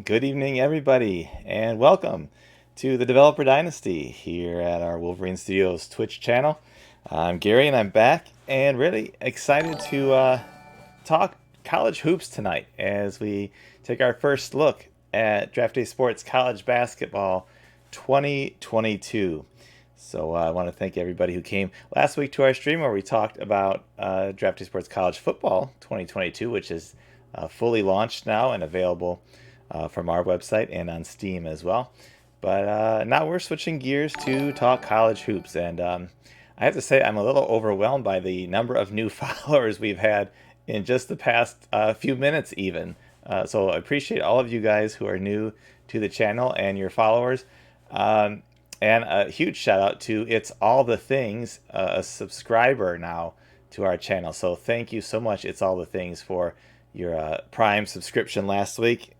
Good evening, everybody, and welcome to the Developer Dynasty here at our Wolverine Studios Twitch channel. I'm Gary, and I'm back, and really excited to talk college hoops tonight as we take our first look at Draft Day Sports College Basketball 2022. So I want to thank everybody who came last week to our stream where we talked about Draft Day Sports College Football 2022, which is fully launched now and available from our website and on Steam as well. But now we're switching gears to talk college hoops, and I have to say I'm a little overwhelmed by the number of new followers we've had in just the past few minutes, even. So I appreciate all of you guys who are new to the channel and your followers. And a huge shout out to It's All the Things, a subscriber now to our channel. So thank you so much, It's All the Things, for your Prime subscription last week.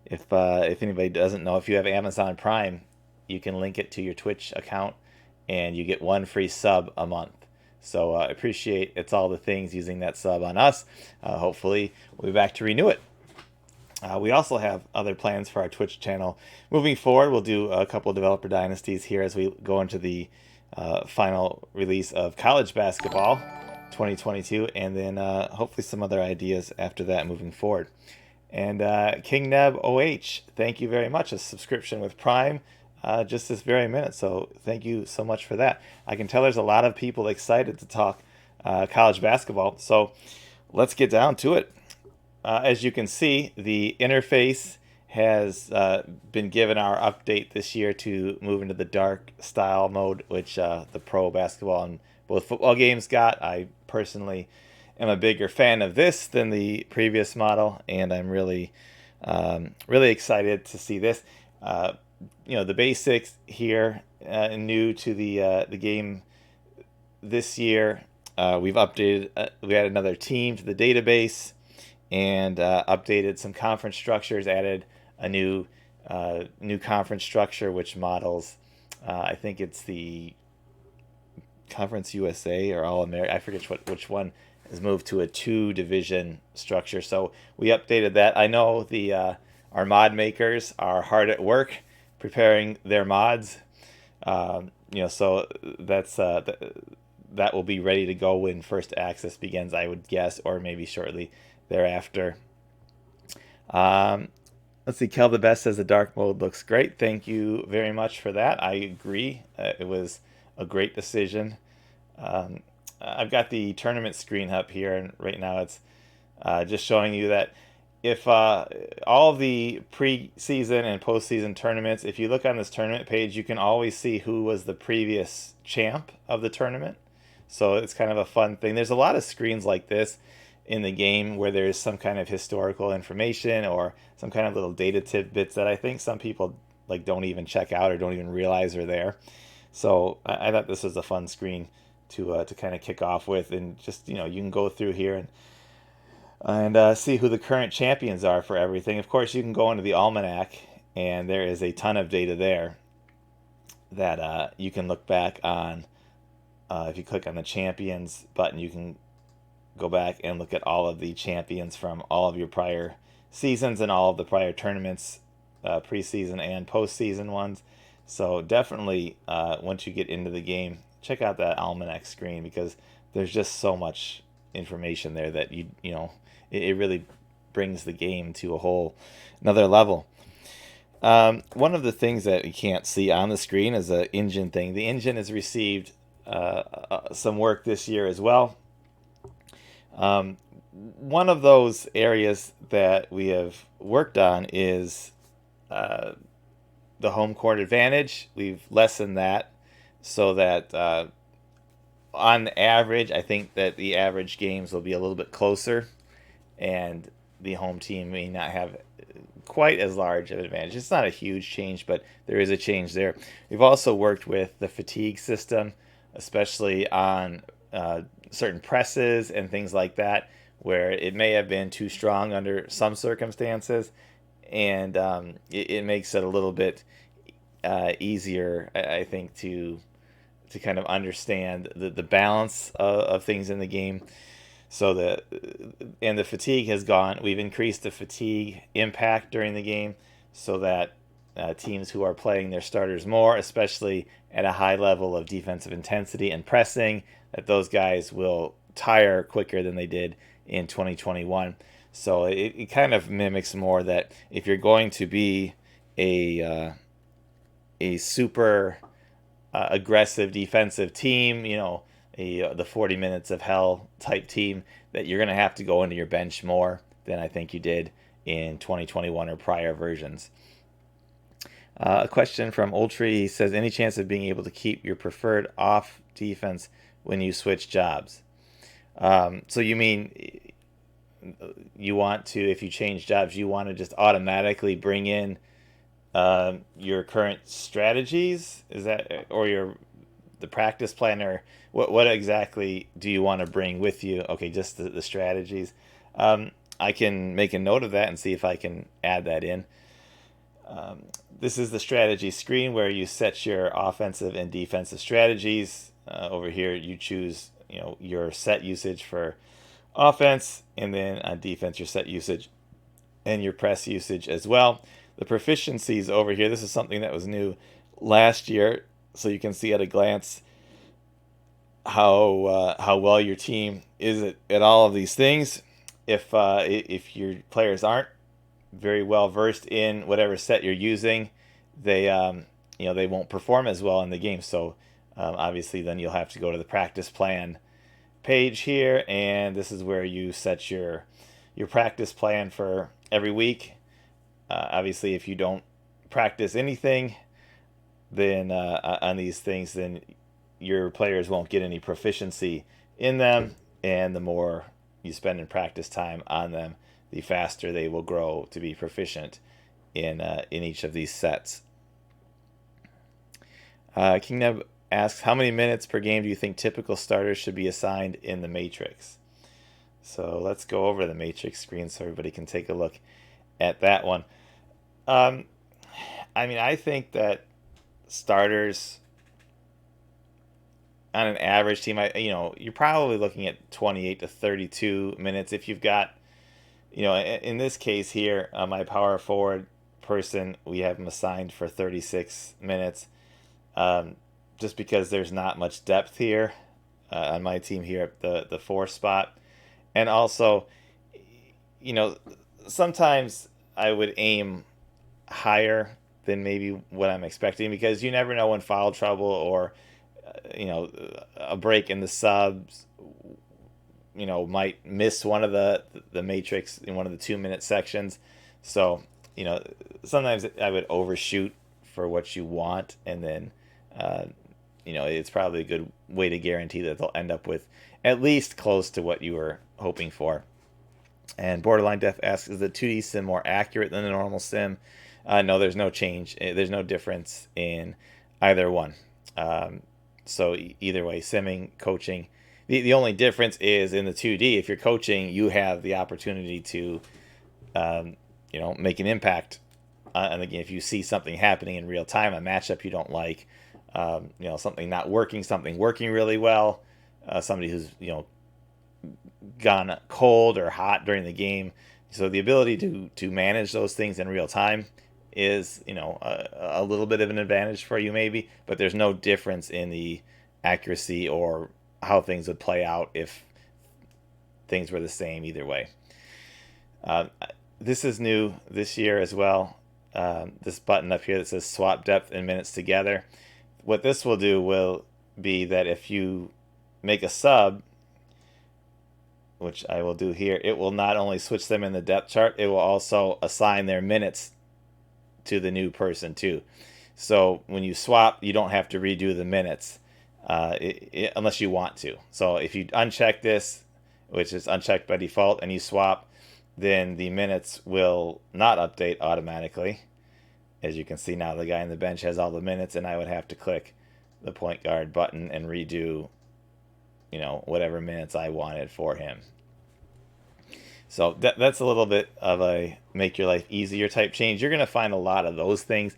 If anybody doesn't know, if you have Amazon Prime, you can link it to your Twitch account, and you get one free sub a month. So I appreciate It's All the Things using that sub on us. Hopefully, we'll be back to renew it. We also have other plans for our Twitch channel. Moving forward, we'll do a couple of developer dynasties here as we go into the final release of college basketball 2022, and then hopefully some other ideas after that moving forward. And King Neb OH, thank you very much. A subscription with Prime just this very minute. So thank you so much for that. I can tell there's a lot of people excited to talk college basketball. So let's get down to it. As you can see, the interface has been given our update this year to move into the dark style mode, which the pro basketball and both football games got. I personally am a bigger fan of this than the previous model, and I'm really excited to see this. The basics here, new to the game this year. We've updated. We added another team to the database, and updated some conference structures. Added a new conference structure which models. I think it's the Conference USA or All America. I forget which one has moved to a 2-division structure. So we updated that. I know our mod makers are hard at work preparing their mods. So that's that will be ready to go when first access begins, I would guess, or maybe shortly thereafter. Let's see. Kel the Best says the dark mode looks great. Thank you very much for that. I agree. It was a great decision. I've got the tournament screen up here, and right now it's just showing you that if all the preseason and postseason tournaments, if you look on this tournament page, you can always see who was the previous champ of the tournament. So it's kind of a fun thing. There's a lot of screens like this in the game where there's some kind of historical information or some kind of little data tidbits that I think some people don't even check out or don't even realize are there. So I thought this was a fun screen to kind of kick off with, and just you can go through here and see who the current champions are for everything. Of course, you can go into the almanac, and there is a ton of data there that you can look back on. If you click on the champions button, you can go back and look at all of the champions from all of your prior seasons and all of the prior tournaments, preseason and postseason ones. So definitely, once you get into the game, check out that almanac screen, because there's just so much information there that it really brings the game to a whole another level. One of the things that you can't see on the screen is the engine thing. The engine has received some work this year as well. One of those areas that we have worked on is the home court advantage. We've lessened that so that on average, I think that the average games will be a little bit closer, and the home team may not have quite as large of an advantage. It's not a huge change, but there is a change there. We've also worked with the fatigue system, especially on certain presses and things like that, where it may have been too strong under some circumstances, and it makes it a little bit easier, I think, to kind of understand the balance of things in the game. So the fatigue has gone. We've increased the fatigue impact during the game, so that teams who are playing their starters more, especially at a high level of defensive intensity and pressing, that those guys will tire quicker than they did in 2021. So it kind of mimics more that if you're going to be a super aggressive defensive team, the 40 minutes of hell type team, that you're going to have to go into your bench more than I think you did in 2021 or prior versions. A question from Ultree. He says, any chance of being able to keep your preferred off defense when you switch jobs? So you mean you want to, if you change jobs, you want to just automatically bring in your current strategies? Is that, or the practice plan, or what exactly do you want to bring with you? Okay, just the strategies. I can make a note of that and see if I can add that in. This is the strategy screen where you set your offensive and defensive strategies. Over here, you choose your set usage for offense, and then on defense, your set usage and your press usage as well. The proficiencies over here, this is something that was new last year, so you can see at a glance how well your team is at all of these things. If your players aren't very well versed in whatever set you're using, they they won't perform as well in the game. So obviously, then you'll have to go to the practice plan page here, and this is where you set your practice plan for every week. Obviously, if you don't practice anything, then on these things, then your players won't get any proficiency in them, and the more you spend in practice time on them, the faster they will grow to be proficient in each of these sets. King Neb asks, how many minutes per game do you think typical starters should be assigned in the Matrix? So let's go over the Matrix screen so everybody can take a look at that one. I think that starters on an average team, you're probably looking at 28 to 32 minutes. If you've got, in this case here, my power forward person, we have him assigned for 36 minutes, just because there's not much depth here on my team here at the 4 spot. And also, sometimes I would aim higher than maybe what I'm expecting, because you never know when foul trouble or a break in the subs might miss one of the matrix in one of the 2-minute sections. So sometimes I would overshoot for what you want, and then it's probably a good way to guarantee that they'll end up with at least close to what you were hoping for. And Borderline Death asks, is the 2D sim more accurate than the normal sim? No, there's no change. There's no difference in either one. So either way, simming, coaching. The only difference is in the 2D, if you're coaching, you have the opportunity to, make an impact on the game. If you see something happening in real time, a matchup you don't like, something not working, something working really well, somebody who's, gone cold or hot during the game. So the ability to manage those things in real time is, a little bit of an advantage for you maybe, but there's no difference in the accuracy or how things would play out if things were the same either way. This is new this year as well. This button up here that says swap depth and minutes together. What this will do will be that if you make a sub, which I will do here, it will not only switch them in the depth chart, it will also assign their minutes to the new person too. So when you swap, you don't have to redo the minutes unless you want to. So if you uncheck this, which is unchecked by default, and you swap, then the minutes will not update automatically. As you can see now, the guy on the bench has all the minutes, and I would have to click the point guard button and redo, whatever minutes I wanted for him. So that's a little bit of a make your life easier type change. You're going to find a lot of those things.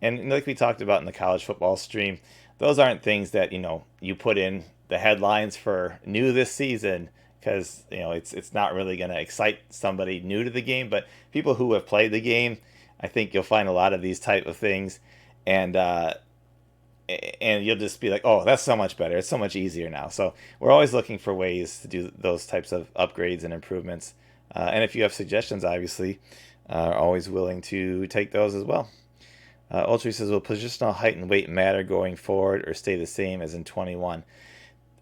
And like we talked about in the college football stream, those aren't things that, you put in the headlines for new this season, because, it's not really going to excite somebody new to the game. But people who have played the game, I think you'll find a lot of these type of things, and you'll just be like, oh, that's so much better. It's so much easier now. So we're always looking for ways to do those types of upgrades and improvements. And if you have suggestions, obviously, always willing to take those as well. Ultra says, will positional height and weight matter going forward or stay the same as in 21?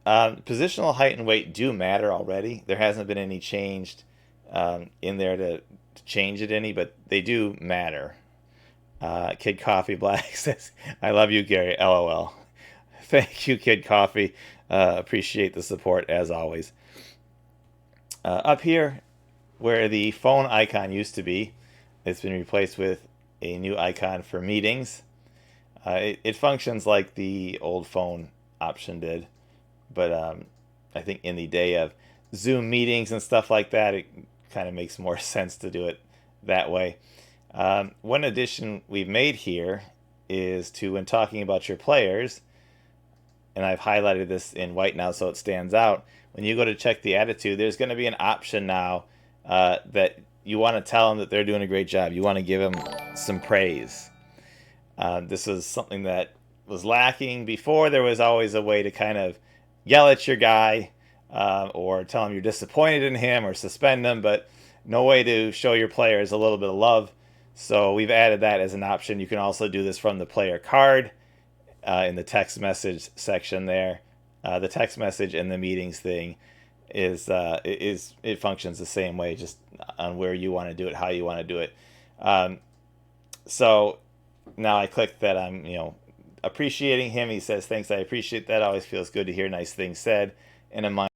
Positional height and weight do matter already. There hasn't been any changed in there to change it any, but they do matter. Kid Coffee Black says, I love you, Gary. LOL. Thank you, Kid Coffee. Appreciate the support as always. Up here, where the phone icon used to be, it's been replaced with a new icon for meetings. It functions like the old phone option did, but I think in the day of Zoom meetings and stuff like that, it kind of makes more sense to do it that way. One addition we've made here is to, when talking about your players, and I've highlighted this in white now so it stands out, when you go to check the attitude, there's going to be an option now that you want to tell them that they're doing a great job. You want to give them some praise. This is something that was lacking before. There was always a way to kind of yell at your guy or tell him you're disappointed in him or suspend him, but no way to show your players a little bit of love. So we've added that as an option. You can also do this from the player card in the text message section there. The text message and the meetings thing it functions the same way, just on where you want to do it, how you want to do it. So now I click that I'm appreciating him. He says, thanks, I appreciate that. Always feels good to hear nice things said. And in my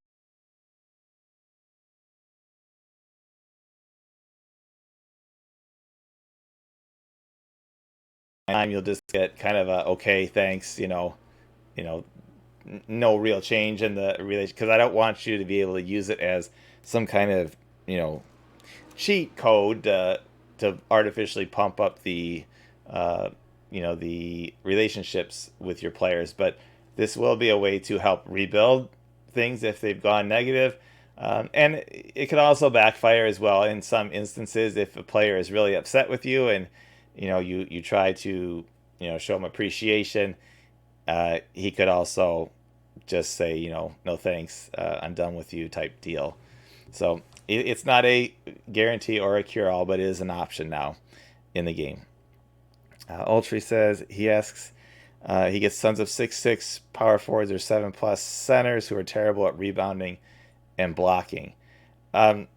time, you'll just get kind of a okay, thanks, no real change in the relation, because I don't want you to be able to use it as some kind of cheat code to artificially pump up the the relationships with your players. But this will be a way to help rebuild things if they've gone negative. And it could also backfire as well in some instances if a player is really upset with you and you try to show him appreciation. He could also just say no thanks, I'm done with you type deal. So it's not a guarantee or a cure-all, but it is an option now in the game. Ultri says he asks he gets tons of 6'6" power forwards or 7+ centers who are terrible at rebounding and blocking. The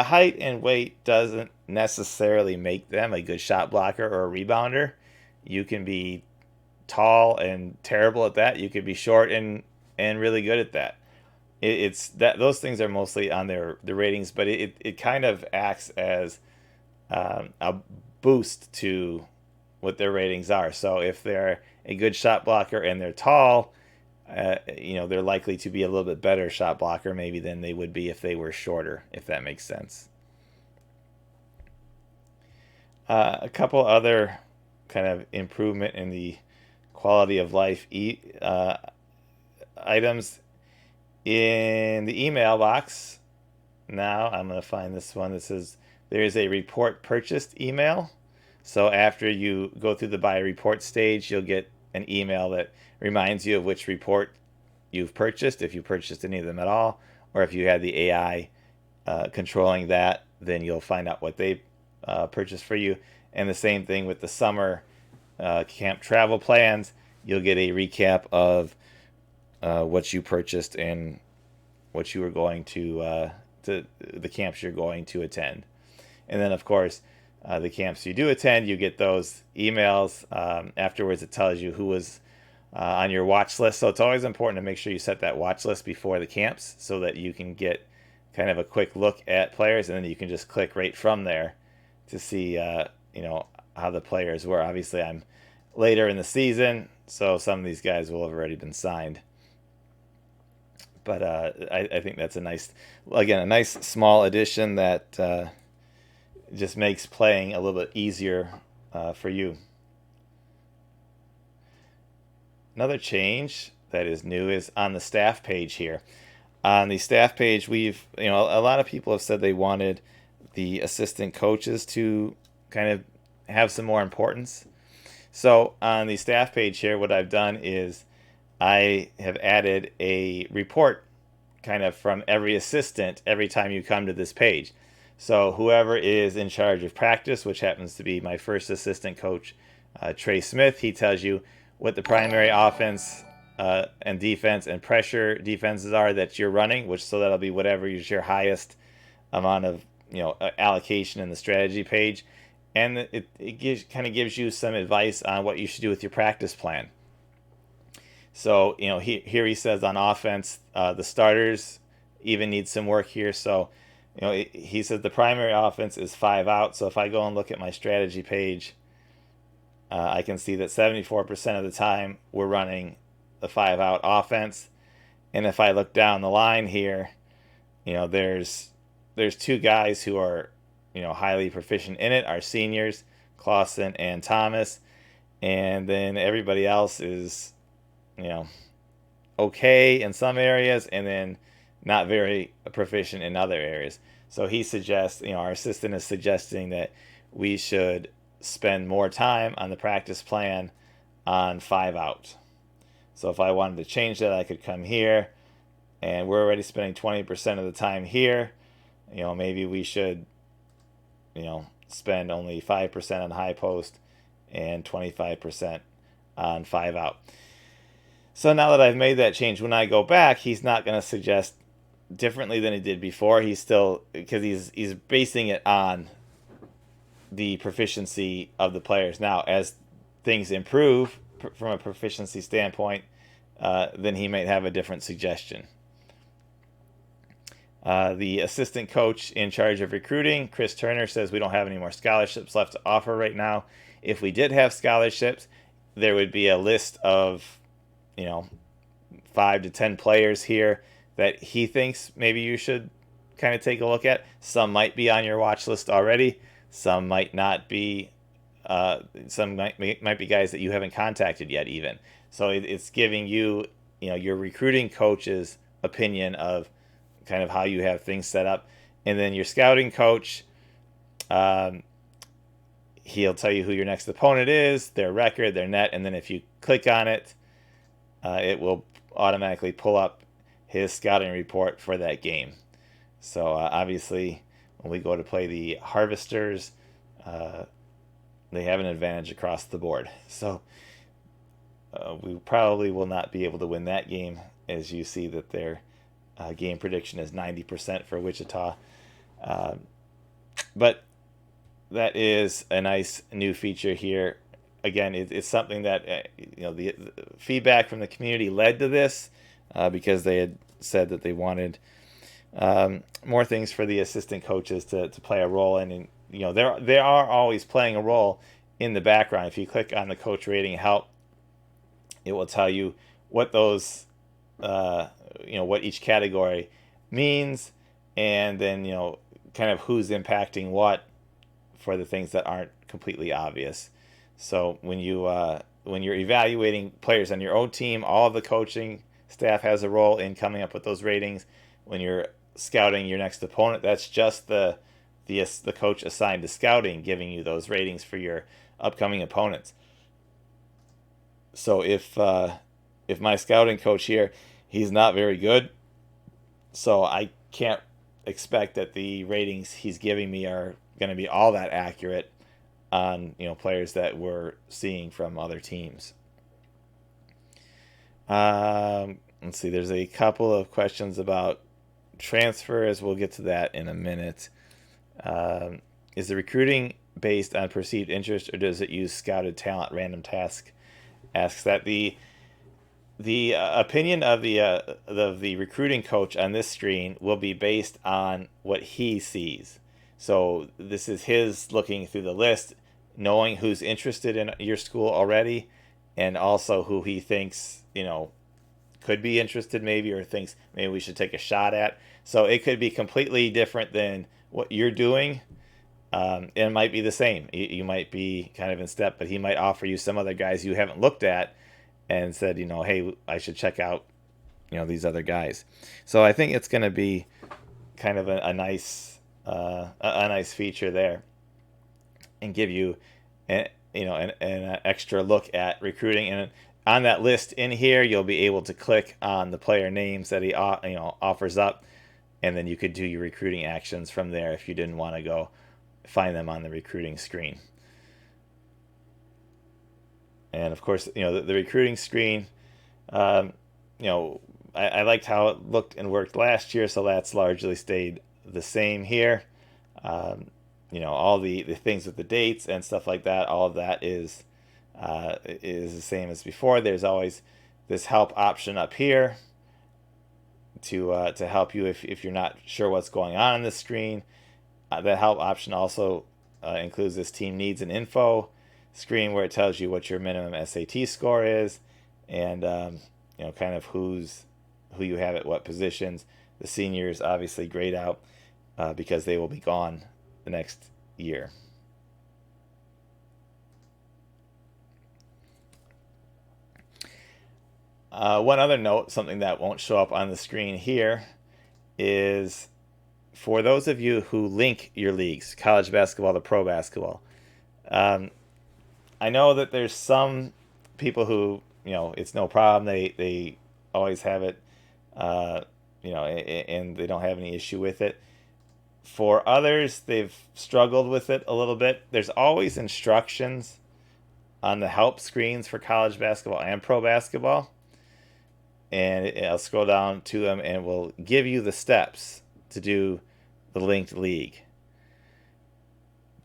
height and weight doesn't necessarily make them a good shot blocker or a rebounder. You can be tall and terrible at that. You could be short and really good at that. It's that those things are mostly on the ratings, but it kind of acts as a boost to what their ratings are. So if they're a good shot blocker and they're tall, they're likely to be a little bit better shot blocker maybe than they would be if they were shorter, if that makes sense. A couple other kind of improvement in the quality of life items in the email box. Now I'm going to find this one that says there is a report purchased email. So after you go through the buy report stage, you'll get an email that reminds you of which report you've purchased, if you purchased any of them at all, or if you had the AI controlling that, then you'll find out what they purchased for you. And the same thing with the summer camp travel plans. You'll get a recap of what you purchased and what you were going to the camps you're going to attend. And then, of course, the camps you do attend, you get those emails. Afterwards, it tells you who was on your watch list. So it's always important to make sure you set that watch list before the camps so that you can get kind of a quick look at players, and then you can just click right from there to see how the players were. Obviously, I'm later in the season, so some of these guys will have already been signed. But I think that's a nice small addition that just makes playing a little bit easier for you. Another change that is new is on the staff page here. On the staff page, we've a lot of people have said they wanted the assistant coaches to kind of have some more importance. So on the staff page here, what I've done is I have added a report kind of from every assistant every time you come to this page. So whoever is in charge of practice, which happens to be my first assistant coach, Trey Smith, he tells you what the primary offense and defense and pressure defenses are that you're running, which so that'll be whatever is your highest amount of allocation in the strategy page, and it kind of gives you some advice on what you should do with your practice plan. So here he says on offense, the starters even need some work here. So he says the primary offense is 5 out. So if I go and look at my strategy page, I can see that 74% of the time we're running the 5 out offense. And if I look down the line here, there's 2 guys who are highly proficient in it, our seniors, Clausen and Thomas, and then everybody else is okay in some areas and then not very proficient in other areas. So he suggests, our assistant is suggesting that we should spend more time on the practice plan on 5 out. So if I wanted to change that, I could come here, and we're already spending 20% of the time here. Maybe we should, spend only 5% on high post and 25% on 5 out. So now that I've made that change, when I go back, he's not going to suggest differently than he did before. He's still, because he's basing it on the proficiency of the players. Now, as things improve from a proficiency standpoint, then he might have a different suggestion. The assistant coach in charge of recruiting, Chris Turner, says we don't have any more scholarships left to offer right now. If we did have scholarships, there would be a list of 5 to 10 players here that he thinks maybe you should kind of take a look at. Some might be on your watch list already. Some might not be. Some might be guys that you haven't contacted yet even. So it's giving you, your recruiting coach's opinion of kind of how you have things set up. And then your scouting coach, he'll tell you who your next opponent is, their record, their net, and then if you click on it, it will automatically pull up his scouting report for that game. So obviously, when we go to play the Harvesters, they have an advantage across the board. So we probably will not be able to win that game, as you see that their game prediction is 90% for Wichita. But that is a nice new feature here. Again, it's something that the feedback from the community led to this because they had said that they wanted more things for the assistant coaches to play a role in. And they are always playing a role in the background. If you click on the coach rating help, it will tell you what those what each category means, and then kind of who's impacting what for the things that aren't completely obvious. So when you're evaluating players on your own team, all of the coaching staff has a role in coming up with those ratings. When you're scouting your next opponent, that's just the coach assigned to scouting giving you those ratings for your upcoming opponents. So if my scouting coach here, he's not very good, so I can't expect that the ratings he's giving me are going to be all that accurate on players that we're seeing from other teams. Let's see. There's a couple of questions about transfers. We'll get to that in a minute. Is the recruiting based on perceived interest, or does it use scouted talent? Random Task asks that. The opinion of the recruiting coach on this screen will be based on what he sees. So this is his looking through the list, knowing who's interested in your school already, and also who he thinks could be interested maybe, or thinks maybe we should take a shot at. So it could be completely different than what you're doing. It might be the same. You might be kind of in step, but he might offer you some other guys you haven't looked at and said, hey, I should check out, these other guys. So I think it's going to be kind of a nice a nice feature there, and give you, an extra look at recruiting. And on that list in here, you'll be able to click on the player names that he offers up, and then you could do your recruiting actions from there if you didn't want to go find them on the recruiting screen. And of course, the recruiting screen, um, I liked how it looked and worked last year, so that's largely stayed the same here. Um, all the things with the dates and stuff like that, all of that is the same as before. There's always this help option up here to help you if you're not sure what's going on the screen. That help option also includes this team needs and info screen where it tells you what your minimum SAT score is, and kind of who you have at what positions. The seniors obviously grade out because they will be gone the next year. One other note, something that won't show up on the screen here, is for those of you who link your leagues, college basketball to pro basketball. I know that there's some people who, it's no problem. They always have it, and they don't have any issue with it. For others, they've struggled with it a little bit. There's always instructions on the help screens for college basketball and pro basketball. And I'll scroll down to them and we'll give you the steps to do the linked league.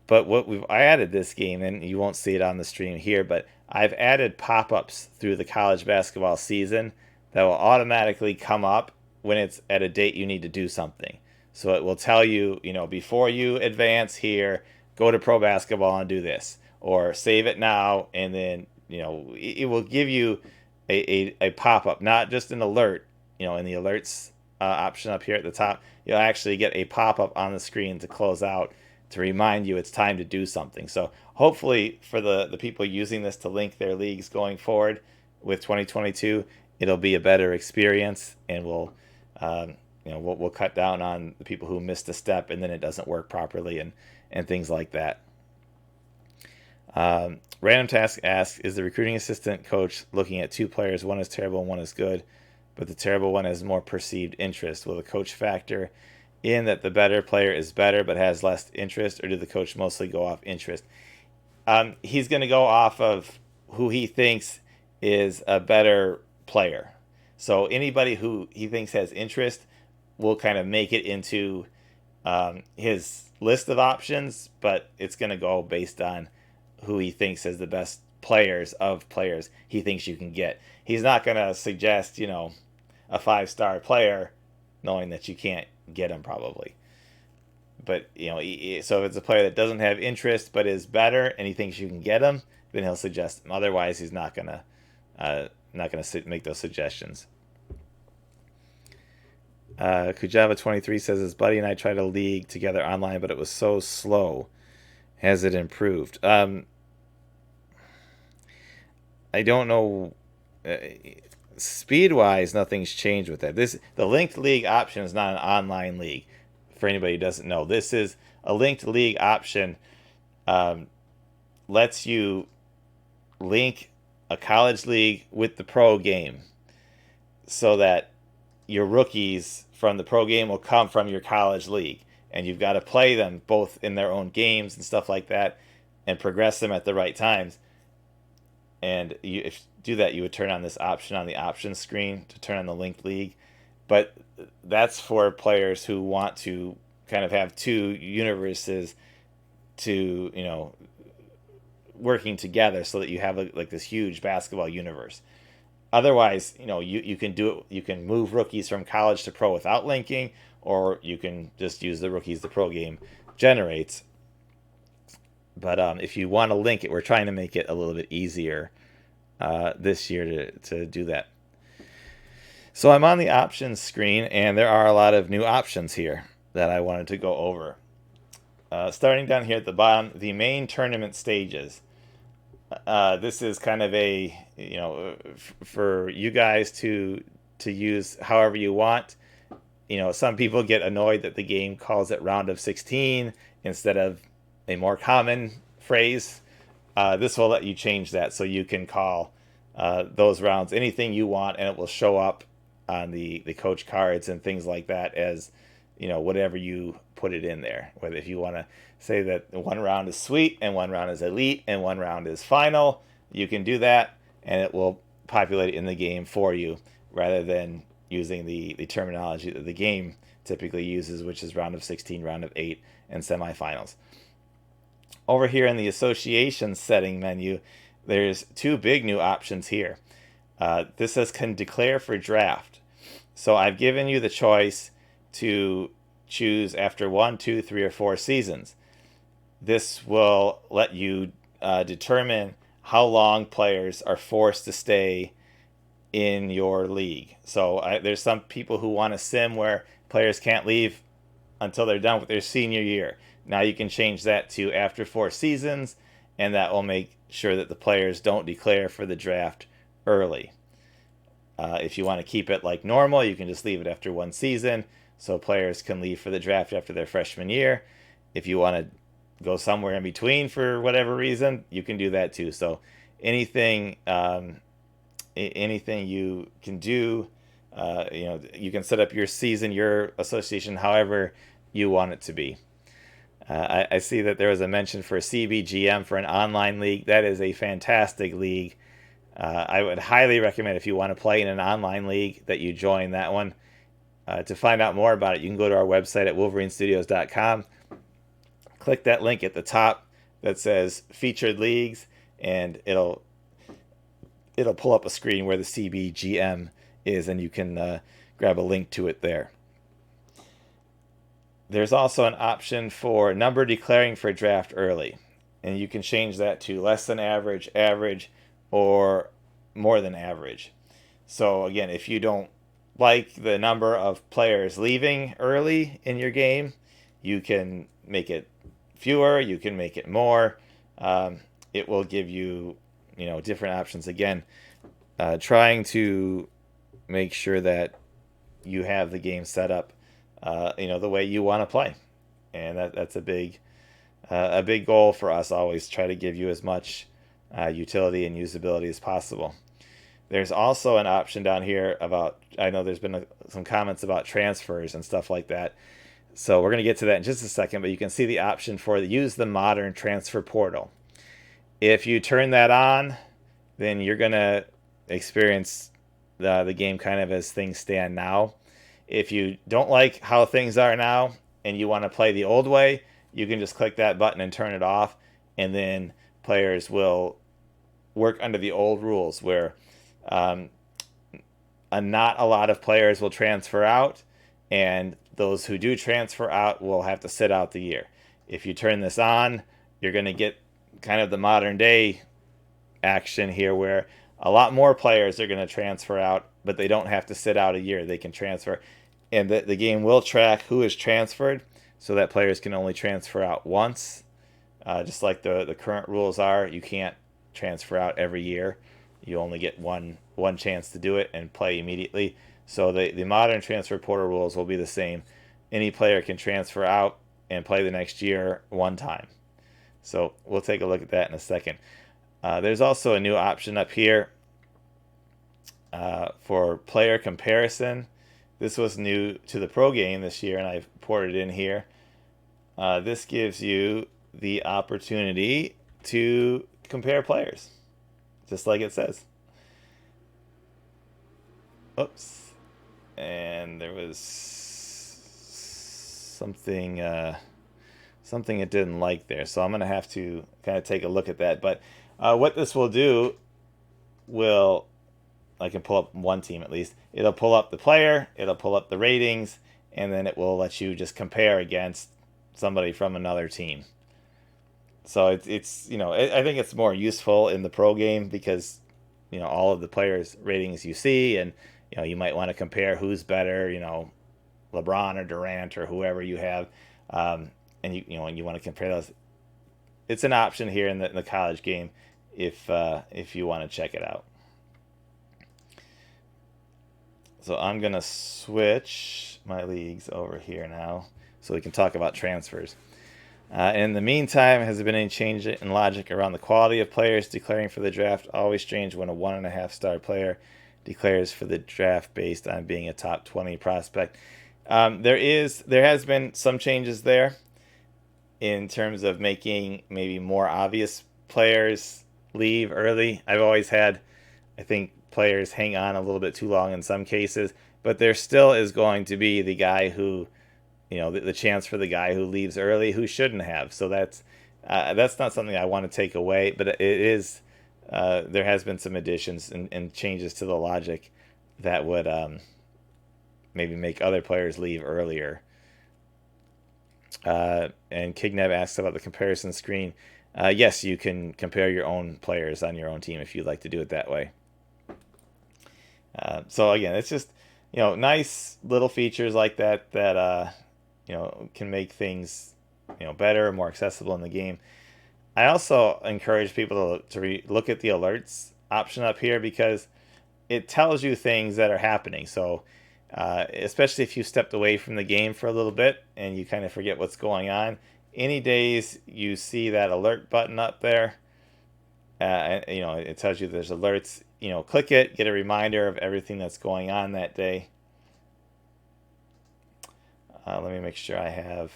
But I added this game, and you won't see it on the stream here, but I've added pop-ups through the college basketball season that will automatically come up when it's at a date you need to do something. So it will tell you, before you advance here, go to pro basketball and do this, or save it now, and then it will give you a pop-up, not just an alert. In the alerts option up here at the top, you'll actually get a pop-up on the screen to close out to remind you it's time to do something. So hopefully for the people using this to link their leagues going forward with 2022, it'll be a better experience, and we'll cut down on the people who missed a step and then it doesn't work properly and things like that. Random Task asks, is the recruiting assistant coach looking at two players, one is terrible and one is good, but the terrible one has more perceived interest? Will the coach factor in that the better player is better but has less interest, or do the coach mostly go off interest? He's going to go off of who he thinks is a better player. So anybody who he thinks has interest will kind of make it into his list of options, but it's going to go based on who he thinks is the best players he thinks you can get. He's not going to suggest, a 5-star player knowing that you can't get him probably. But, so if it's a player that doesn't have interest but is better and he thinks you can get him, then he'll suggest him. Otherwise, he's not going to make those suggestions. Kujava23 says his buddy and I tried a league together online, but it was so slow. Has it improved? I don't know. Speed-wise, nothing's changed with that. The linked league option is not an online league. For anybody who doesn't know, this is a linked league option. Lets you link a college league with the pro game, so that your rookies from the pro game will come from your college league. And you've got to play them both in their own games and stuff like that, and progress them at the right times. And if you do that, you would turn on this option on the options screen to turn on the linked league. But that's for players who want to kind of have two universes to, working together, so that you have like this huge basketball universe. Otherwise, you can do it. You can move rookies from college to pro without linking, or you can just use the rookies the pro game generates. But if you want to link it, we're trying to make it a little bit easier this year to do that. So I'm on the options screen, and there are a lot of new options here that I wanted to go over. Starting down here at the bottom, the main tournament stages. This is kind of a, for you guys to use however you want. some people get annoyed that the game calls it round of 16 instead of a more common phrase. This will let you change that, so you can call those rounds anything you want, and it will show up on the coach cards and things like that as whatever you put it in there. Whether if you want to say that one round is sweet and one round is elite and one round is final, you can do that, and it will populate it in the game for you rather than using the terminology that the game typically uses, which is round of 16, round of 8, and semifinals. Over here in the association setting menu, there's two big new options here. This says can declare for draft. So I've given you the choice to choose after 1, 2, 3, or 4 seasons. This will let you determine how long players are forced to stay in your league. So there's some people who want a sim where players can't leave until they're done with their senior year. Now you can change that to after 4 seasons, and that will make sure that the players don't declare for the draft early. If you want to keep it like normal, you can just leave it after 1 season, so players can leave for the draft after their freshman year. If you want to go somewhere in between for whatever reason, you can do that too. So anything you can do, you can set up your season, your association, however you want it to be. I see that there was a mention for a CBGM for an online league. That is a fantastic league. I would highly recommend, if you want to play in an online league, that you join that one. To find out more about it, you can go to our website at wolverinestudios.com. Click that link at the top that says Featured Leagues, and it'll pull up a screen where the CBGM is, and you can grab a link to it there. There's also an option for number declaring for draft early, and you can change that to less than average, average, or more than average. So again, if you don't like the number of players leaving early in your game, you can make it fewer, you can make it more. It will give you, different options. Again, trying to make sure that you have the game set up the way you want to play, and that's a big goal for us. Always try to give you as much utility and usability as possible. There's also an option down here about, I know there's been some comments about transfers and stuff like that, so we're going to get to that in just a second, but you can see the option for use the modern transfer portal. If you turn that on, then you're going to experience the game kind of as things stand now. If you don't like how things are now and you want to play the old way, you can just click that button and turn it off, and then players will work under the old rules where not a lot of players will transfer out, and those who do transfer out will have to sit out the year. If you turn this on, you're going to get kind of the modern day action here where a lot more players are going to transfer out, but they don't have to sit out a year. They can transfer, and the game will track who is transferred so that players can only transfer out once, just like the current rules are. You can't transfer out every year. You only get one chance to do it and play immediately. So the modern transfer portal rules will be the same. Any player can transfer out and play the next year one time. So we'll take a look at that in a second. There's also a new option up here for player comparison. This was new to the pro game this year, and I've ported it in here. This gives you the opportunity to compare players, just like it says. Oops. And there was something it didn't like there, so I'm going to have to kind of take a look at that. But what this will do I can pull up one team at least. It'll pull up the player, it'll pull up the ratings, and then it will let you just compare against somebody from another team. So it's I think it's more useful in the pro game because all of the players' ratings you see, and you might want to compare who's better, LeBron or Durant or whoever you have, and you want to compare those. It's an option here in the college game if you want to check it out. So I'm going to switch my leagues over here now so we can talk about transfers. In the meantime, has there been any change in logic around the quality of players declaring for the draft? Always strange when a 1.5-star player declares for the draft based on being a top 20 prospect. There has been some changes there in terms of making maybe more obvious players leave early. I've always had, I think, players hang on a little bit too long in some cases, but there still is going to be the guy who, the chance for the guy who leaves early who shouldn't have. So that's not something I want to take away, but it is. There has been some additions and changes to the logic that would maybe make other players leave earlier. And Kigneb asks about the comparison screen. Yes, you can compare your own players on your own team if you'd like to do it that way. So again, it's just nice little features like that can make things better, more accessible in the game. I also encourage people to look at the alerts option up here because it tells you things that are happening. So especially if you stepped away from the game for a little bit and you kind of forget what's going on, any days you see that alert button up there, it tells you there's alerts. Click it, get a reminder of everything that's going on that day. Let me make sure I have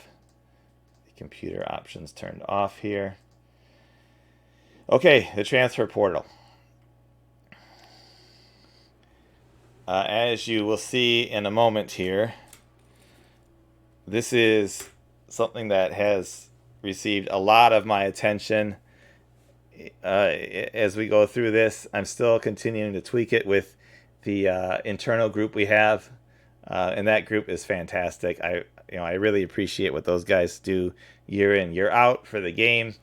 the computer options turned off here. Okay, the transfer portal. As you will see in a moment here, this is something that has received a lot of my attention. As we go through this, I'm still continuing to tweak it with the internal group we have, and that group is fantastic. I really appreciate what those guys do year in, year out for the game.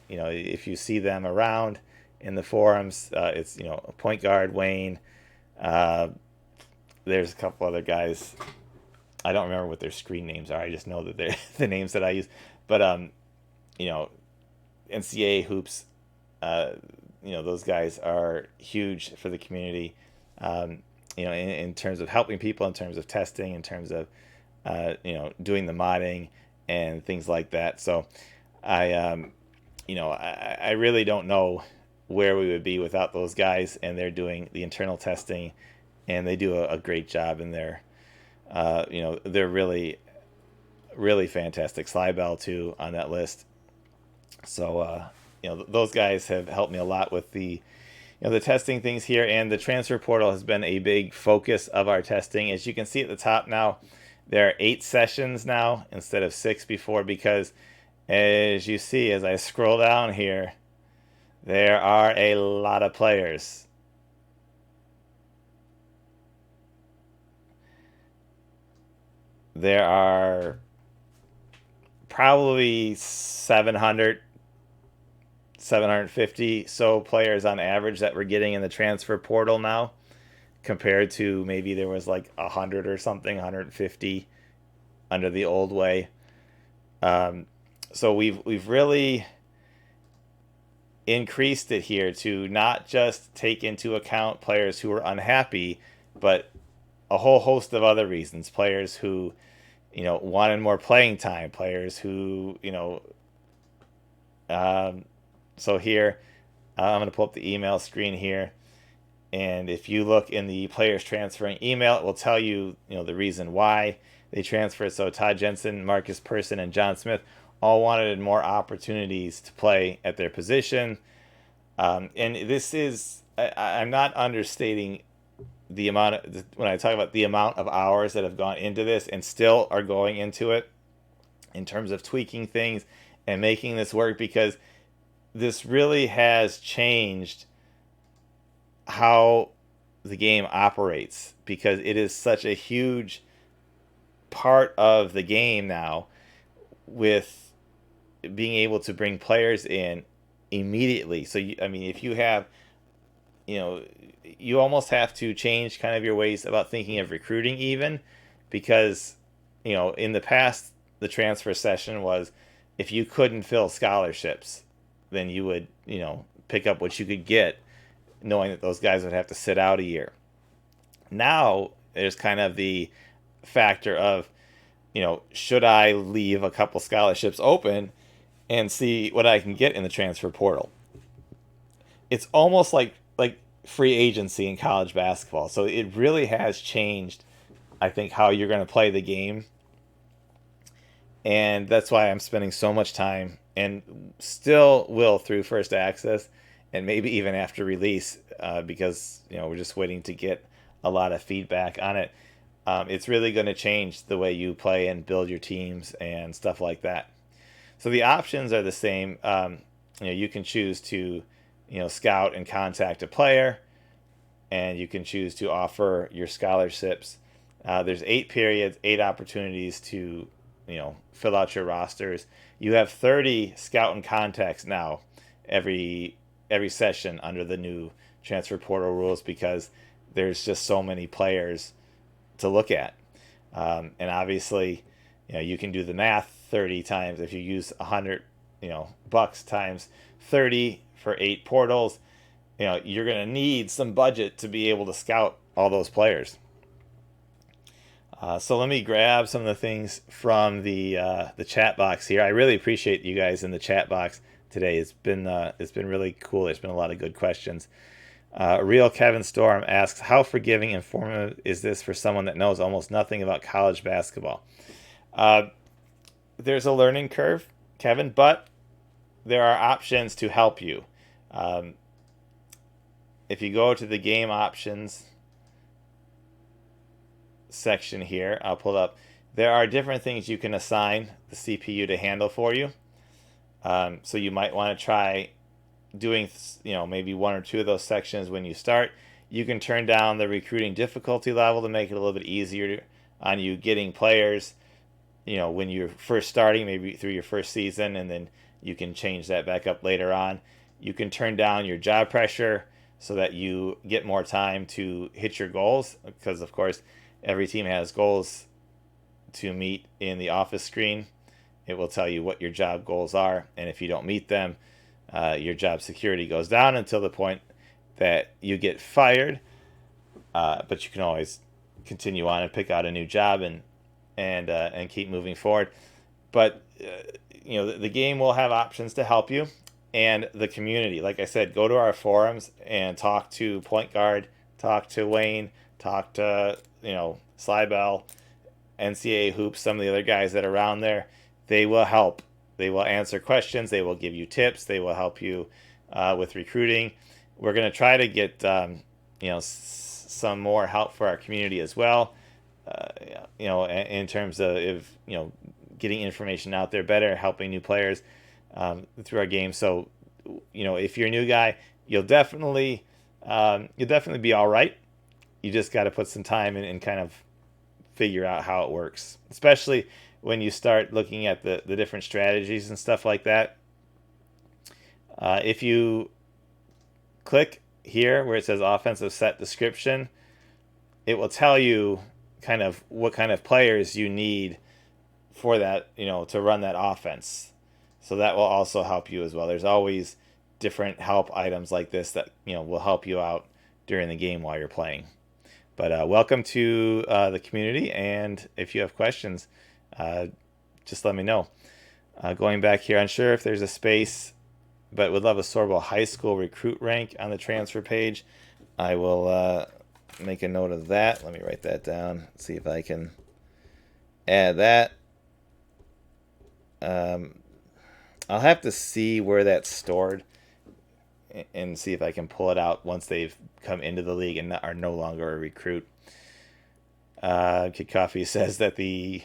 If you see them around in the forums, it's point guard Wayne. There's a couple other guys. I don't remember what their screen names are. I just know that they're the names that I use. But NCAA hoops. Those guys are huge for the community. In terms of helping people, in terms of testing, in terms of doing the modding and things like that. So I really don't know where we would be without those guys, and they're doing the internal testing, and they do a great job in there. They're really, really fantastic. Slybell too on that list. So those guys have helped me a lot with the testing things here, and the transfer portal has been a big focus of our testing. As you can see at the top now, there are 8 sessions now instead of 6 before, because as you see, as I scroll down here, there are a lot of players. There are probably 750 so players on average that we're getting in the transfer portal now, compared to maybe there was like 100 or something, 150 under the old way. So we've really increased it here to not just take into account players who are unhappy, but a whole host of other reasons. Players who, wanted more playing time. Players who, so here, I'm going to pull up the email screen here. And if you look in the players transferring email, it will tell you, the reason why they transferred. So Todd Jensen, Marcus Persson, and John Smith all wanted more opportunities to play at their position. And this is, I'm not understating the amount when I talk about the amount of hours that have gone into this and still are going into it in terms of tweaking things and making this work, because this really has changed how the game operates, because it is such a huge part of the game now, with being able to bring players in immediately. So if you have, you almost have to change kind of your ways about thinking of recruiting, even because in the past the transfer session was, if you couldn't fill scholarships, then you would pick up what you could get, knowing that those guys would have to sit out a year. Now there's kind of the factor of, should I leave a couple scholarships open and see what I can get in the transfer portal? It's almost like free agency in college basketball. So it really has changed, I think, how you're going to play the game. And that's why I'm spending so much time, and still will through first access and maybe even after release, because we're just waiting to get a lot of feedback on it. It's really going to change the way you play and build your teams and stuff like that. So the options are the same. You can choose to scout and contact a player, and you can choose to offer your scholarships. There's 8 periods, 8 opportunities to fill out your rosters. You have 30 scout and contacts now every session under the new transfer portal rules, because there's just so many players to look at. And obviously, you can do the math. 30 times, if you use 100 bucks times 30 for 8 portals, you're going to need some budget to be able to scout all those players. So let me grab some of the things from the chat box here. I really appreciate you guys in the chat box today. It's been really cool. There's been a lot of good questions. Real Kevin Storm asks, how forgiving and informative is this for someone that knows almost nothing about college basketball? There's a learning curve, Kevin, but there are options to help you. If you go to the game options section here, I'll pull it up. There are different things you can assign the CPU to handle for you. So you might want to try doing maybe 1 or 2 of those sections when you start. You can turn down the recruiting difficulty level to make it a little bit easier on you getting players when you're first starting, maybe through your first season, and then you can change that back up later on. You can turn down your job pressure so that you get more time to hit your goals, because of course every team has goals to meet in the office screen. It will tell you what your job goals are, and if you don't meet them, your job security goes down until the point that you get fired. But you can always continue on and pick out a new job and keep moving forward. But the game will have options to help you, and the community. Like I said, go to our forums and talk to Point Guard, talk to Wayne, talk to Slybell, NCAA Hoops, some of the other guys that are around there. They will help. They will answer questions. They will give you tips. They will help you with recruiting. We're going to try to get some more help for our community as well. In terms of getting information out there better, helping new players through our game. So if you're a new guy, you'll definitely be all right. You just got to put some time in and kind of figure out how it works, especially when you start looking at the different strategies and stuff like that. If you click here where it says offensive set description, it will tell you kind of what kind of players you need for that, to run that offense. So that will also help you as well. There's always different help items like this that will help you out during the game while you're playing. But welcome to the community, and if you have questions, just let me know. Going back here, unsure if there's a space, but would love a Sorbel High School recruit rank on the transfer page. I will make a note of that. Let me write that down, see if I can add that. I'll have to see where that's stored and see if I can pull it out once they've come into the league and are no longer a recruit. Kid Coffee says that the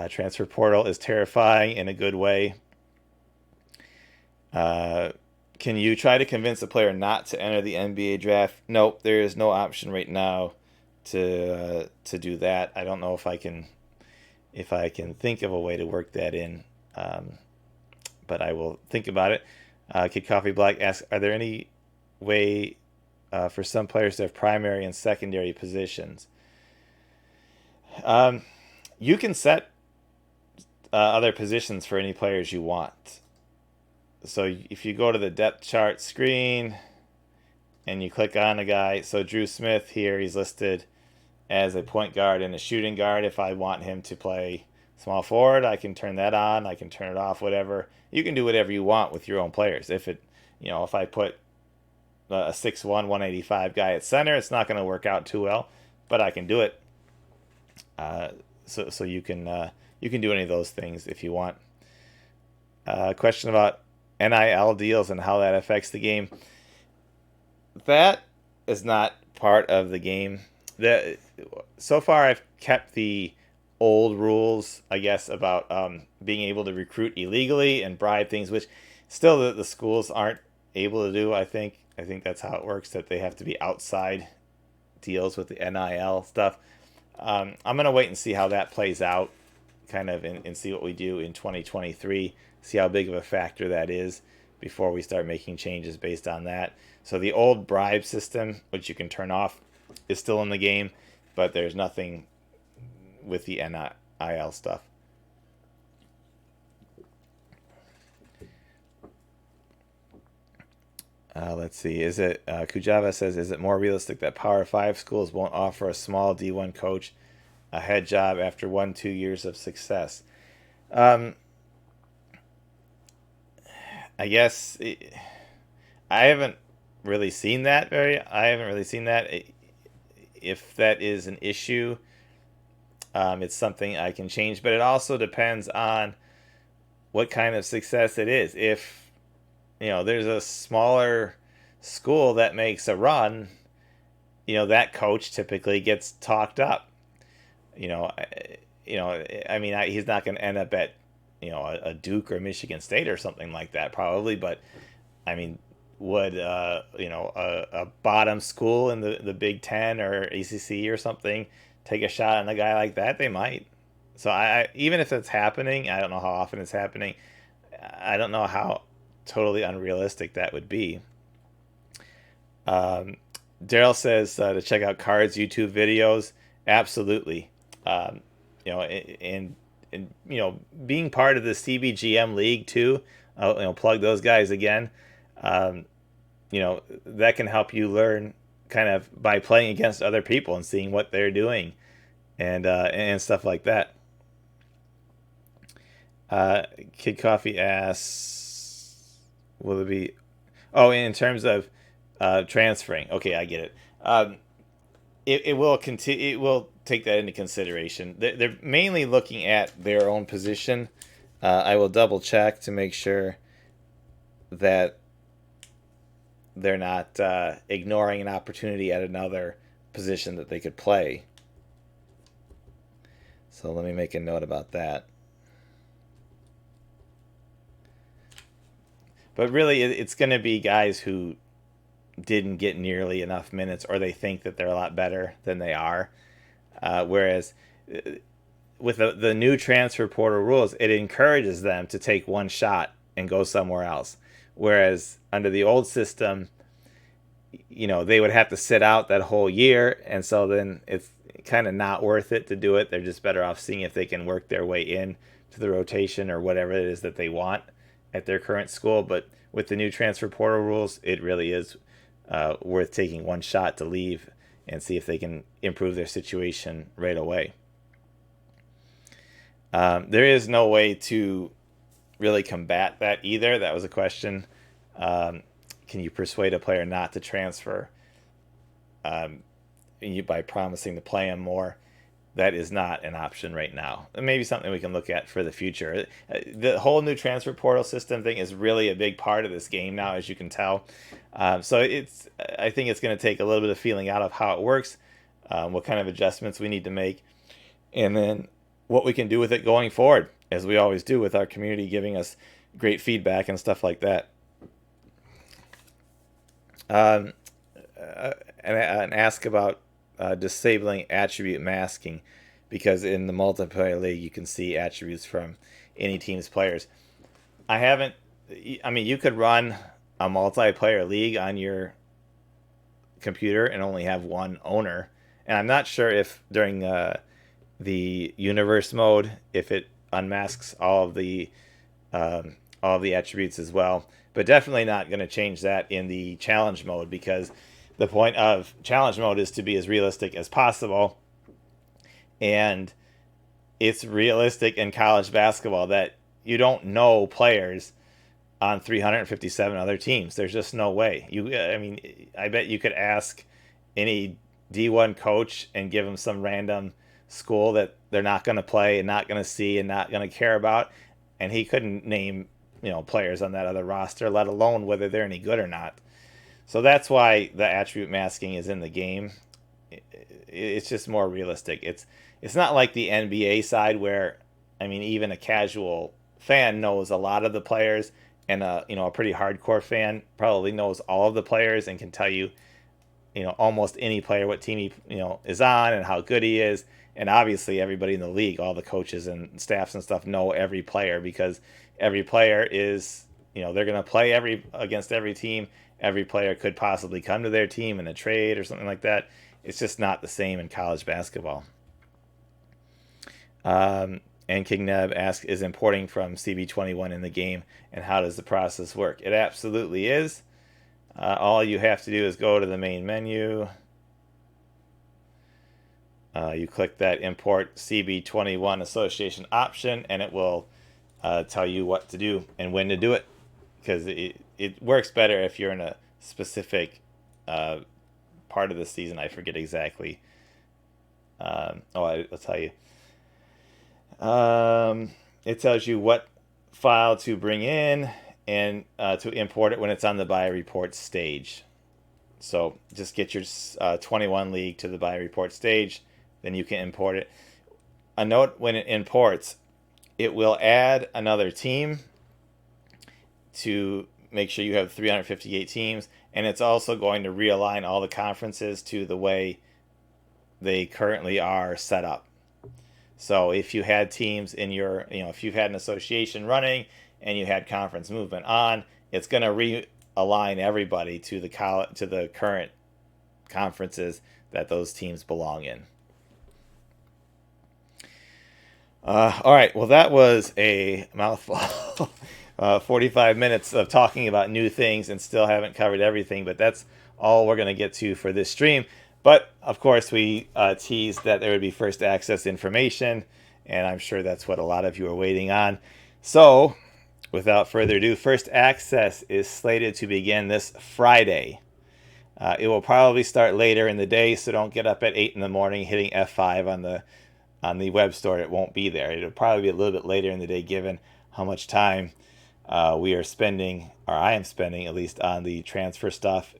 transfer portal is terrifying in a good way. Can you try to convince a player not to enter the NBA draft? Nope, there is no option right now to do that. I don't know if I can think of a way to work that in, but I will think about it. Kid Coffee Black asks, are there any way for some players to have primary and secondary positions? You can set other positions for any players you want. So if you go to the depth chart screen and you click on a guy, so Drew Smith here, he's listed as a point guard and a shooting guard. If I want him to play small forward, I can turn that on. I can turn it off, whatever. You can do whatever you want with your own players. If I put a 6'1", 185 guy at center, it's not going to work out too well, but I can do it. So you can do any of those things if you want. Question about NIL deals and how that affects the game. That is not part of the game. So far, I've kept the old rules, I guess, about being able to recruit illegally and bribe things, which still the schools aren't able to do. I think that's how it works, that they have to be outside deals with the NIL stuff. I'm going to wait and see how that plays out, kind of, and see what we do in 2023, see how big of a factor that is before we start making changes based on that. So the old bribe system, which you can turn off, is still in the game, but there's nothing with the NIL stuff. Let's see. Kujava says, is it more realistic that Power 5 schools won't offer a small D1 coach a head job after 1-2 years of success? I guess I haven't really seen that. If that is an issue, it's something I can change, but it also depends on what kind of success it is. If there's a smaller school that makes a run, that coach typically gets talked up. He's not going to end up at a Duke or Michigan State or something like that, probably, but I mean, would a bottom school in the Big Ten or ACC or something take a shot on a guy like that? They might. So I even if it's happening, I don't know how often it's happening. I don't know how totally unrealistic that would be. Daryl says to check out Card's YouTube videos. Absolutely. And being part of the CBGM league too. Plug those guys again. That can help you learn kind of by playing against other people and seeing what they're doing, and stuff like that. Kid Coffee asks, will it be? Oh, in terms of transferring. Okay, I get it. It will continue. It will take that into consideration. They're mainly looking at their own position. I will double check to make sure that they're not ignoring an opportunity at another position that they could play. So let me make a note about that. But really, it's going to be guys who didn't get nearly enough minutes, or they think that they're a lot better than they are. Whereas with the new transfer portal rules, it encourages them to take one shot and go somewhere else. Whereas under the old system, they would have to sit out that whole year, and so then it's kind of not worth it to do it. They're just better off seeing if they can work their way in to the rotation or whatever it is that they want at their current school. But with the new transfer portal rules, it really is worth taking one shot to leave and see if they can improve their situation right away. There is no way to really combat that either. That was a question. Can you persuade a player not to transfer by promising to play him more? That is not an option right now. It may be something we can look at for the future. The whole new transfer portal system thing is really a big part of this game now, as you can tell. So I think it's going to take a little bit of feeling out of how it works, what kind of adjustments we need to make, and then what we can do with it going forward, as we always do with our community giving us great feedback and stuff like that. And ask about disabling attribute masking, because in the multiplayer league you can see attributes from any team's players. You could run a multiplayer league on your computer and only have one owner, and I'm not sure if during the universe mode if it unmasks all of the attributes as well, but definitely not going to change that in the challenge mode, because the point of challenge mode is to be as realistic as possible, And it's realistic in college basketball that you don't know players on 357 other teams. There's just no way. I mean, I bet you could ask any D1 coach and give them some random school that they're not going to play and not going to see and not going to care about, and he couldn't name, players on that other roster, let alone whether they're any good or not. So that's why the attribute masking is in the game. It's just more realistic. It's not like the NBA side where, I mean, even a casual fan knows a lot of the players, and a pretty hardcore fan probably knows all of the players and can tell you, almost any player what team he is on and how good he is. And obviously everybody in the league, all the coaches and staffs and stuff, know every player, because every player is, they're going to play against every team. Every player could possibly come to their team in a trade or something like that. It's just not the same in college basketball. And King Neb asks, is importing from CB21 in the game, and how does the process work? It absolutely is. All you have to do is go to the main menu. You click that import CB21 association option, and it will tell you what to do and when to do it, because it works better if you're in a specific part of the season. I forget exactly. I'll tell you. It tells you what file to bring in and to import it when it's on the buy report stage. So just get your 21 league to the buy report stage, then you can import it. A note: when it imports, it will add another team to make sure you have 358 teams, and it's also going to realign all the conferences to the way they currently are set up. So if you had teams in your, if you've had an association running and you had conference movement on, it's going to realign everybody to the current conferences that those teams belong in. All right, well, that was a mouthful. 45 minutes of talking about new things, and still haven't covered everything, but that's all we're going to get to for this stream. But, of course, we teased that there would be first access information, and I'm sure that's what a lot of you are waiting on. So, without further ado, first access is slated to begin this Friday. It will probably start later in the day, so don't get up at 8 in the morning hitting F5 on the web store. It won't be there. It'll probably be a little bit later in the day, given how much time we are spending, or I am spending at least, on the transfer stuff.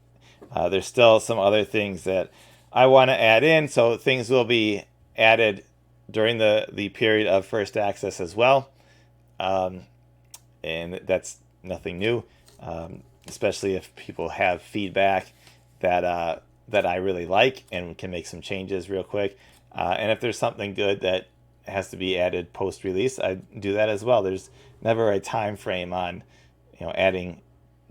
There's still some other things that I want to add in, so things will be added during the period of first access as well. And that's nothing new, especially if people have feedback that I really like and can make some changes real quick. And if there's something good that has to be added post-release, I do that as well. There's never a time frame on adding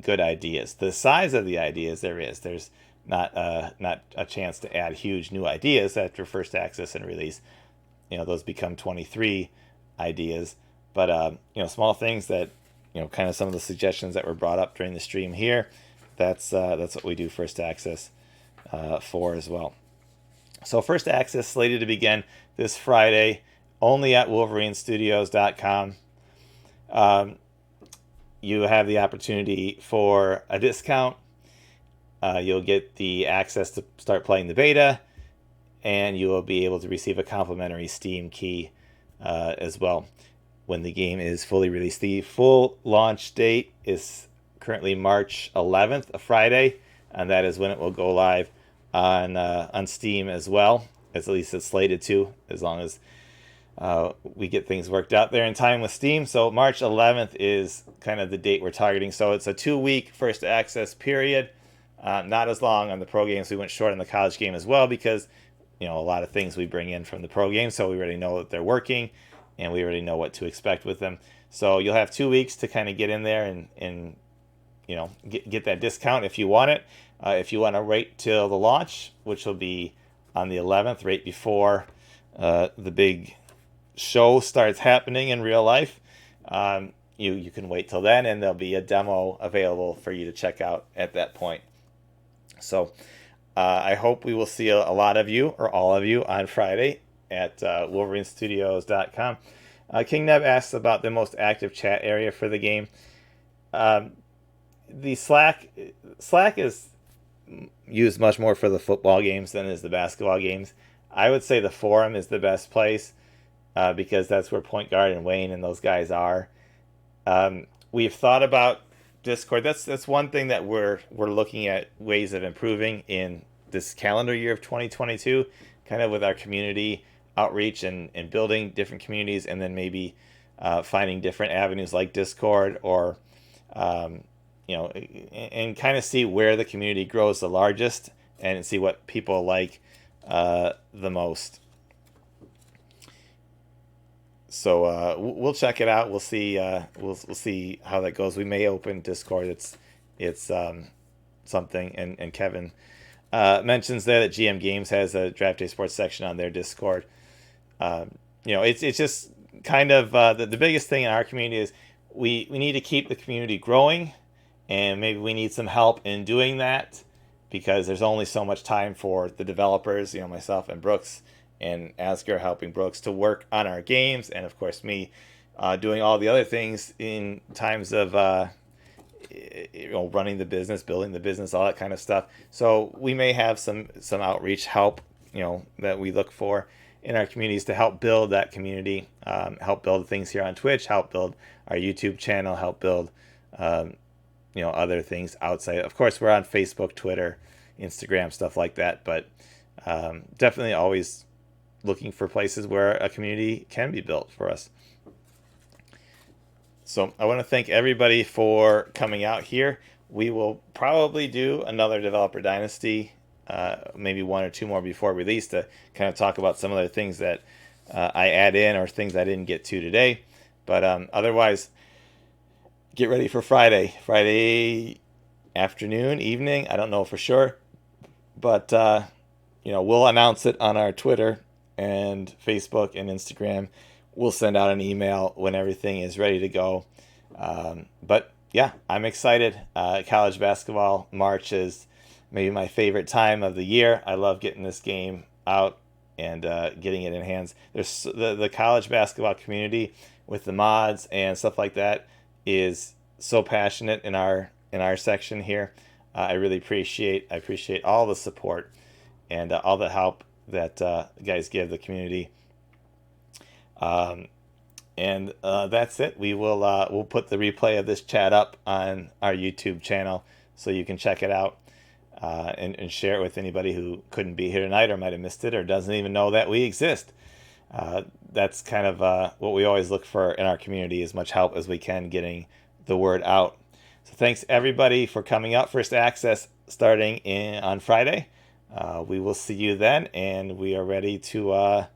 good ideas. The size of the ideas there is. There's not a chance to add huge new ideas after first access and release. Those become 23 ideas. But small things that kind of some of the suggestions that were brought up during the stream here. That's what we do first access for as well. So first access slated to begin this Friday, only at WolverineStudios.com. You have the opportunity for a discount. You'll get the access to start playing the beta, and you will be able to receive a complimentary Steam key as well when the game is fully released. The full launch date is currently March 11th, a Friday, and that is when it will go live on Steam as well. At least it's slated to, as long as we get things worked out there in time with Steam. So March 11th is kind of the date we're targeting. So it's a 2-week first access period. Not as long on the pro games. We went short on the college game as well because a lot of things we bring in from the pro game, so we already know that they're working and we already know what to expect with them. So you'll have 2 weeks to kind of get in there and get that discount if you want it. If you want to wait till the launch, which will be on the 11th, right before the big show starts happening in real life, you can wait till then, and there'll be a demo available for you to check out at that point. So I hope we will see a lot of you, or all of you, on Friday, at wolverinestudios.com. King Neb asks about the most active chat area for the game. The Slack is used much more for the football games than is the basketball games. I would say the forum is the best place because that's where Point Guard and Wayne and those guys are. We've thought about Discord. That's one thing that we're looking at ways of improving in this calendar year of 2022, kind of with our community outreach and building different communities, and then maybe finding different avenues like Discord or and kind of see where the community grows the largest and see what people like the most. So we'll check it out. We'll see. We'll see how that goes. We may open Discord. It's something. And Kevin mentions there that GM Games has a Draft Day Sports section on their Discord. It's just kind of the biggest thing in our community is we need to keep the community growing, and maybe we need some help in doing that because there's only so much time for the developers. Myself and Brooks and Asger helping Brooks to work on our games, and of course me doing all the other things in times of running the business, building the business, all that kind of stuff. So we may have some outreach help that we look for in our communities to help build that community, help build things here on Twitch, help build our YouTube channel, help build other things outside. Of course, we're on Facebook, Twitter, Instagram, stuff like that, but definitely always looking for places where a community can be built for us. So I want to thank everybody for coming out here. We will probably do another Developer Dynasty, maybe one or two more before release, to kind of talk about some of the things that I add in or things I didn't get to today. But otherwise, get ready for Friday afternoon, evening. I don't know for sure, but we'll announce it on our Twitter and Facebook and Instagram. We'll send out an email when everything is ready to go. But yeah, I'm excited. College basketball March is maybe my favorite time of the year. I love getting this game out and getting it in hands. There's the college basketball community with the mods and stuff like that is so passionate in our section here. I really appreciate all the support and all the help that you guys give the community. And that's it. We'll put the replay of this chat up on our YouTube channel so you can check it out and share it with anybody who couldn't be here tonight or might have missed it or doesn't even know that we exist. That's kind of what we always look for in our community, as much help as we can getting the word out. So thanks everybody for coming out. First access starting on Friday. We will see you then, and we are ready to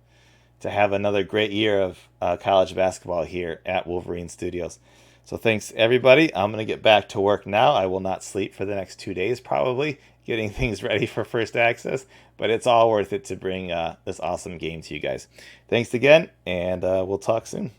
have another great year of college basketball here at Wolverine Studios. So thanks everybody. I'm going to get back to work now. I will not sleep for the next 2 days probably, getting things ready for first access, but it's all worth it to bring this awesome game to you guys. Thanks again, and we'll talk soon.